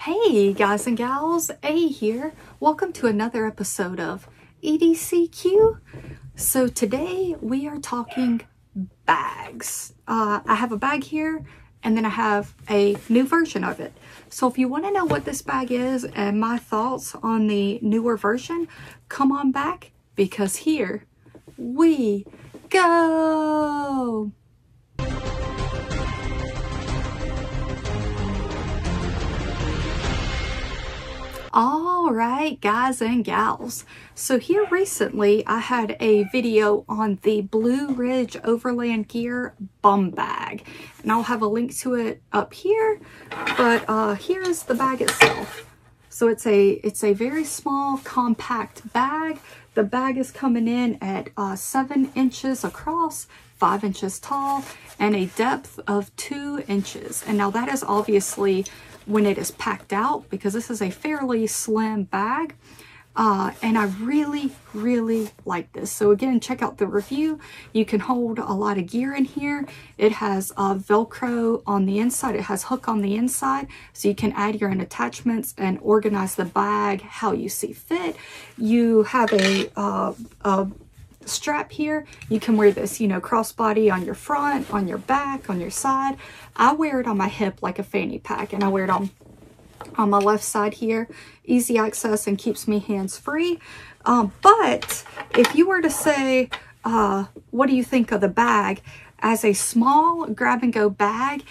Hey guys and gals, A here. Welcome to another episode of EDCQ. So today we are talking bags. I have a bag here and then I have a new version of it. So if you want to know what this bag is and my thoughts on the newer version, come on back because here we go. All right, guys and gals. So here recently, I had a video on the Blue Ridge Overland Gear bum bag, and I'll have a link to it up here. But here is the bag itself. So it's a very small, compact bag. The bag is coming in at 7 inches across, 5 inches tall, and a depth of 2 inches. And now that is obviously when it is packed out, because this is a fairly slim bag, and I really like this. So again, check out the review. You can hold a lot of gear in here. It has Velcro on the inside. It has hook on the inside, so you can add your own attachments and organize the bag how you see fit. You have a strap here. You can wear this, crossbody on your front, on your back, on your side. I wear it on my hip like a fanny pack, and I wear it on my left side here. Easy access and keeps me hands-free. But if you were to say, what do you think of the bag? As a small grab-and-go bag,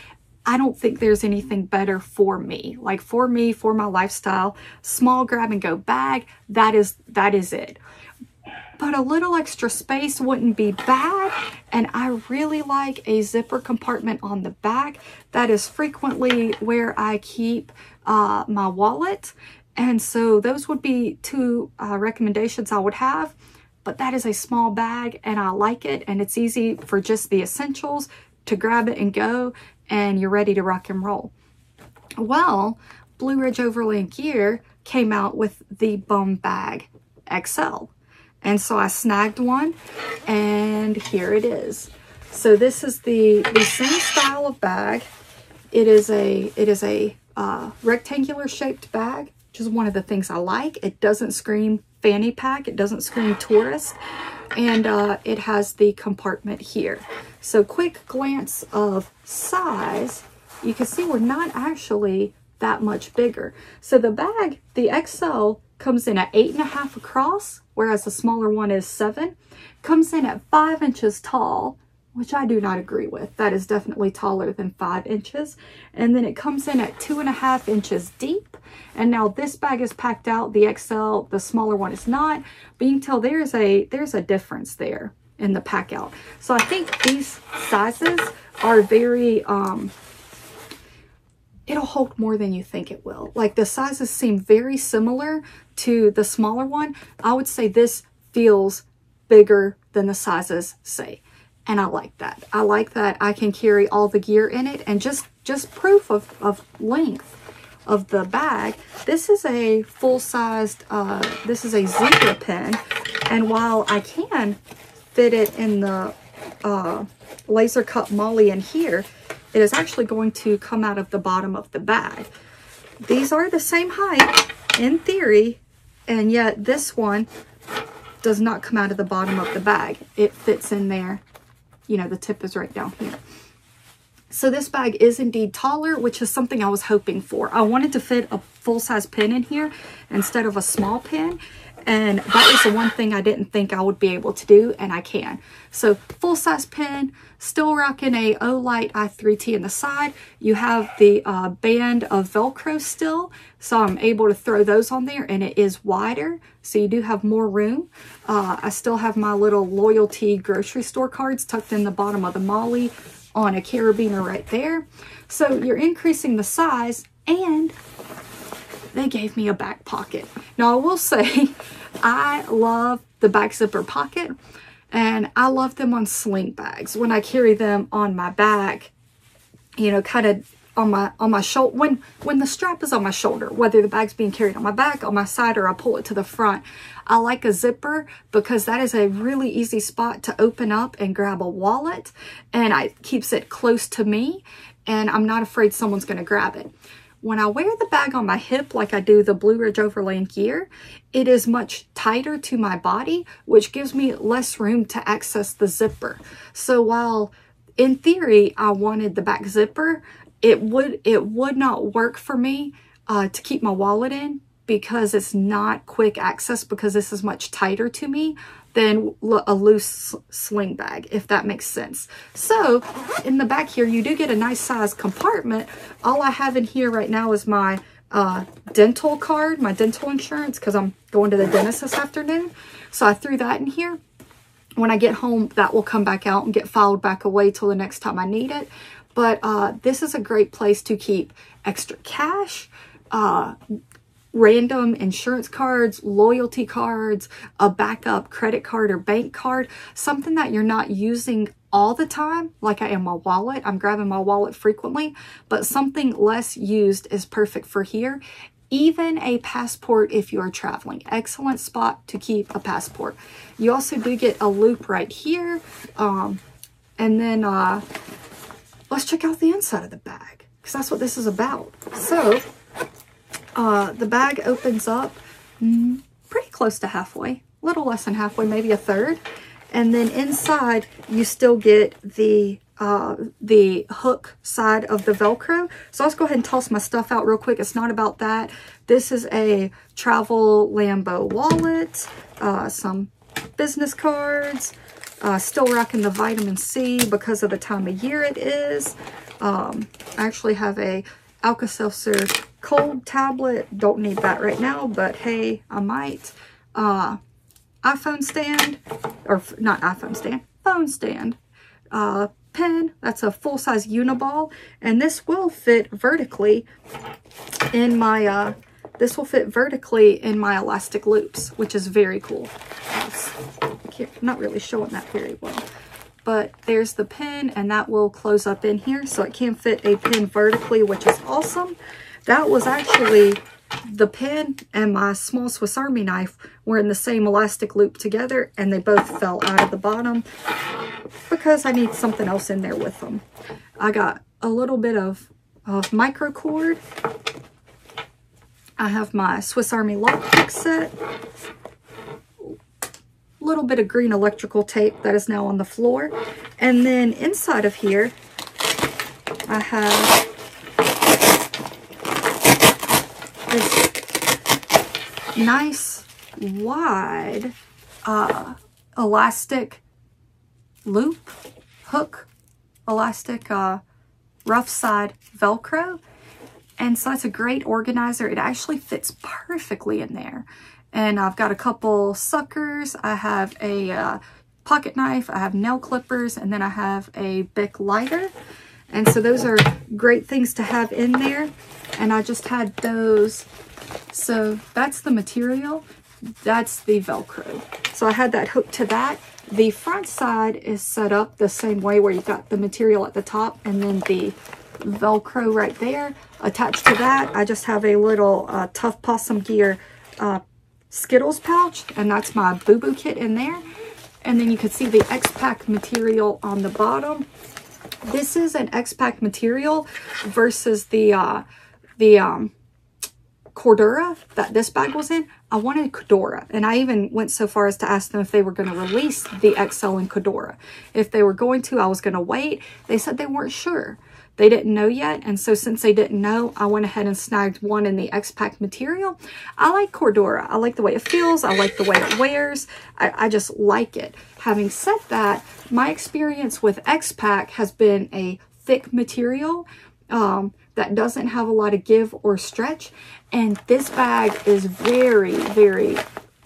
I don't think there's anything better for me. Like for me, for my lifestyle, small grab-and-go bag, that is it. But a little extra space wouldn't be bad, and I really like a zipper compartment on the back. That is frequently where I keep my wallet, and so those would be two recommendations I would have. But that is a small bag, and I like it, and it's easy for just the essentials to grab it and go, and you're ready to rock and roll. Well, Blue Ridge Overland Gear came out with the Bum Bag XL. And so I snagged one, and here it is. So this is the same style of bag. It is a rectangular shaped bag, which is one of the things I like. It doesn't scream fanny pack. It doesn't scream tourist. And it has the compartment here. So quick glance of size, you can see we're not actually that much bigger. So the bag, the XL, comes in at 8.5 across, whereas the smaller one is 7. Comes in at 5 inches tall, which I do not agree with. That is definitely taller than 5 inches. And then it comes in at 2.5 inches deep. And now this bag is packed out. The XL, the smaller one is not. But you can tell there's a difference there in the pack out. So I think these sizes are very it'll hold more than you think it will. Like the sizes seem very similar to the smaller one. I would say this feels bigger than the sizes say. And I like that. I like that I can carry all the gear in it, and just proof of length of the bag. This is a full-sized, this is a zebra pin. And while I can fit it in the laser cut molly in here, it is actually going to come out of the bottom of the bag. These are the same height in theory, and yet this one does not come out of the bottom of the bag. It fits in there. The tip is right down here. So this bag is indeed taller, which is something I was hoping for. I wanted to fit a full-size pin in here instead of a small pin. And that was the one thing I didn't think I would be able to do, and I can. So full-size pin, still rocking a Olight i3T in the side. You have the band of Velcro still, so I'm able to throw those on there, and it is wider, so you do have more room. I still have my little loyalty grocery store cards tucked in the bottom of the molly on a carabiner right there. So you're increasing the size, and they gave me a back pocket. Now I will say, I love the back zipper pocket, and I love them on sling bags. When I carry them on my back, kind of on my shoulder, when the strap is on my shoulder, whether the bag's being carried on my back, on my side, or I pull it to the front, I like a zipper because that is a really easy spot to open up and grab a wallet, and it keeps it close to me, and I'm not afraid someone's going to grab it. when I wear the bag on my hip like I do the Blue Ridge Overland Gear, it is much tighter to my body, which gives me less room to access the zipper. So while in theory I wanted the back zipper, it would not work for me to keep my wallet in, because it's not quick access, because this is much tighter to me than a loose sling bag, if that makes sense. So in the back here, you do get a nice size compartment. All I have in here right now is my dental card, my dental insurance, because I'm going to the dentist this afternoon. So I threw that in here. When I get home, that will come back out and get filed back away till the next time I need it. But this is a great place to keep extra cash, random insurance cards, loyalty cards, a backup credit card or bank card, something that you're not using all the time, like I am my wallet. I'm grabbing my wallet frequently, but something less used is perfect for here. Even a passport if you are traveling. Excellent spot to keep a passport. You also do get a loop right here. And then let's check out the inside of the bag, because that's what this is about. So the bag opens up pretty close to halfway, a little less than halfway, maybe a third. And then inside you still get the hook side of the Velcro. So let's go ahead and toss my stuff out real quick. It's not about that. This is a travel Lambo wallet, some business cards, still rocking the vitamin C because of the time of year it is. I actually have a Alka-Seltzer cold tablet. Don't need that right now, but hey, I might. iPhone stand, or not iPhone stand, phone stand. Pen, that's a full-size Uniball, and this will fit vertically in my elastic loops, which is very cool. I'm not really showing that very well, but there's the pen, and that will close up in here, so it can fit a pen vertically, which is awesome. That was actually the pen and my small Swiss Army knife were in the same elastic loop together, and they both fell out of the bottom because I need something else in there with them. I got a little bit of micro cord. I have my Swiss Army lockpick set. A little bit of green electrical tape that is now on the floor. And then inside of here, I have this nice wide elastic loop, hook, elastic rough side Velcro. And so it's a great organizer. It actually fits perfectly in there. And I've got a couple suckers. I have a pocket knife. I have nail clippers. And then I have a Bic lighter. And so those are great things to have in there. And I just had those. So that's the material. That's the Velcro. So I had that hooked to that. The front side is set up the same way, where you've got the material at the top and then the Velcro right there. Attached to that, I just have a little Tough Possum Gear Skittles pouch, and that's my boo-boo kit in there. And then you can see the X-Pack material on the bottom. This is an X-Pack material versus the Cordura that this bag was in. I wanted Cordura, and I even went so far as to ask them if they were going to release the XL in Cordura. If they were going to, I was going to wait. They said they weren't sure. They didn't know yet, and so since they didn't know, I went ahead and snagged one in the X-Pack material. I like Cordura. I like the way it feels. I like the way it wears. I just like it. Having said that, my experience with X-Pack has been a thick material that doesn't have a lot of give or stretch, and this bag is very, very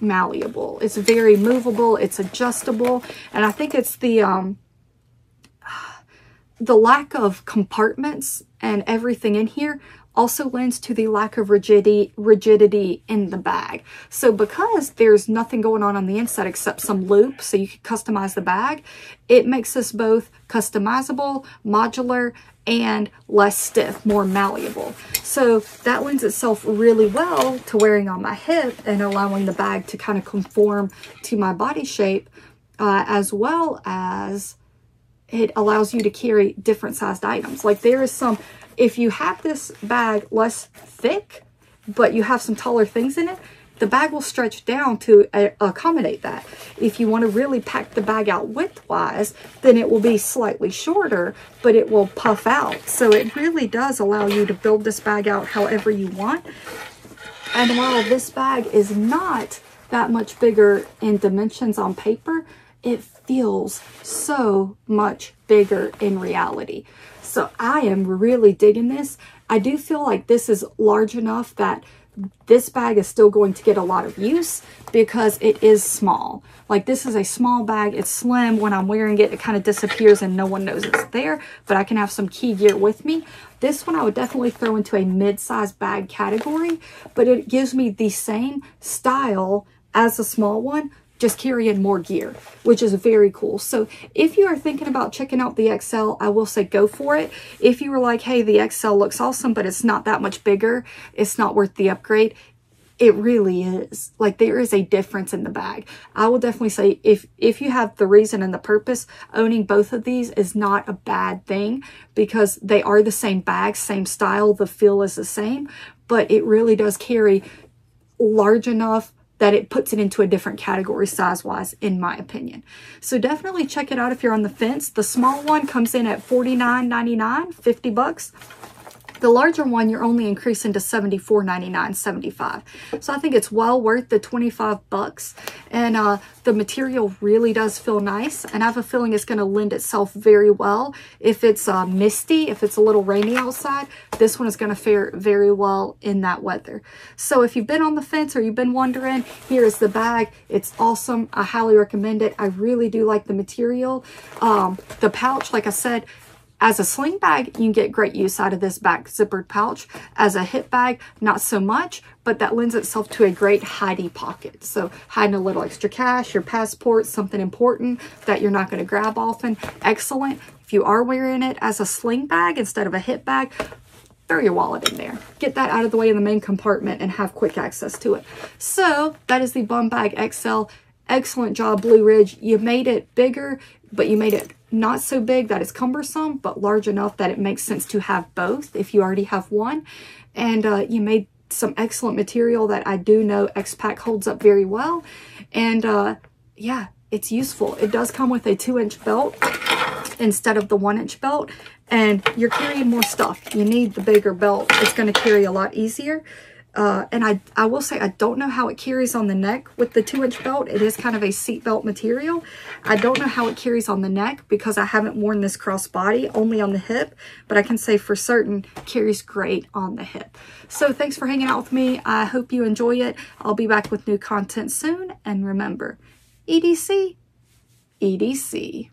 malleable. It's very movable. It's adjustable, and I think it's the lack of compartments and everything in here also lends to the lack of rigidity in the bag. So because there's nothing going on the inside except some loop, so you can customize the bag, it makes this both customizable, modular, and less stiff, more malleable. So that lends itself really well to wearing on my hip and allowing the bag to kind of conform to my body shape, as well as it allows you to carry different sized items. Like there is some If you have this bag less thick, but you have some taller things in it, the bag will stretch down to accommodate that. If you want to really pack the bag out width-wise, then it will be slightly shorter, but it will puff out. So it really does allow you to build this bag out however you want. And while this bag is not that much bigger in dimensions on paper, it feels so much bigger in reality. So I am really digging this. I do feel like this is large enough that this bag is still going to get a lot of use because it is small. Like, this is a small bag. It's slim. When I'm wearing it, it kind of disappears and no one knows it's there, but I can have some key gear with me. This one I would definitely throw into a mid-size bag category, but it gives me the same style as a small one, just carrying more gear, which is very cool. So if you are thinking about checking out the XL, I will say go for it. If you were like, hey, the XL looks awesome, but it's not that much bigger, it's not worth the upgrade. It really is. Like, there is a difference in the bag. I will definitely say if you have the reason and the purpose, owning both of these is not a bad thing because they are the same bag, same style, the feel is the same, but it really does carry large enough that it puts it into a different category size-wise, in my opinion. So definitely check it out if you're on the fence. The small one comes in at $49.99, 50 bucks. The larger one, you're only increasing to $74.99, $75. So I think it's well worth the 25 bucks. And the material really does feel nice. And I have a feeling it's going to lend itself very well. If it's misty, if it's a little rainy outside, this one is going to fare very well in that weather. So if you've been on the fence or you've been wondering, here is the bag. It's awesome. I highly recommend it. I really do like the material. The pouch, like I said, as a sling bag, you can get great use out of this back zippered pouch. As a hip bag, not so much, but that lends itself to a great hidey pocket. So hiding a little extra cash, your passport, something important that you're not going to grab often, excellent. If you are wearing it as a sling bag instead of a hip bag, throw your wallet in there. Get that out of the way in the main compartment and have quick access to it. So that is the Bum Bag XL. Excellent job, Blue Ridge. You made it bigger, but you made it not so big that it's cumbersome, but large enough that it makes sense to have both if you already have one. And you made some excellent material that I do know X-Pac holds up very well. And yeah, it's useful. It does come with a 2-inch belt instead of the 1-inch belt, and you're carrying more stuff. You need the bigger belt. It's going to carry a lot easier. And I will say, I don't know how it carries on the neck with the 2-inch belt. It is kind of a seat belt material. I don't know how it carries on the neck because I haven't worn this crossbody, only on the hip, but I can say for certain carries great on the hip. So thanks for hanging out with me. I hope you enjoy it. I'll be back with new content soon. And remember, EDC, EDC.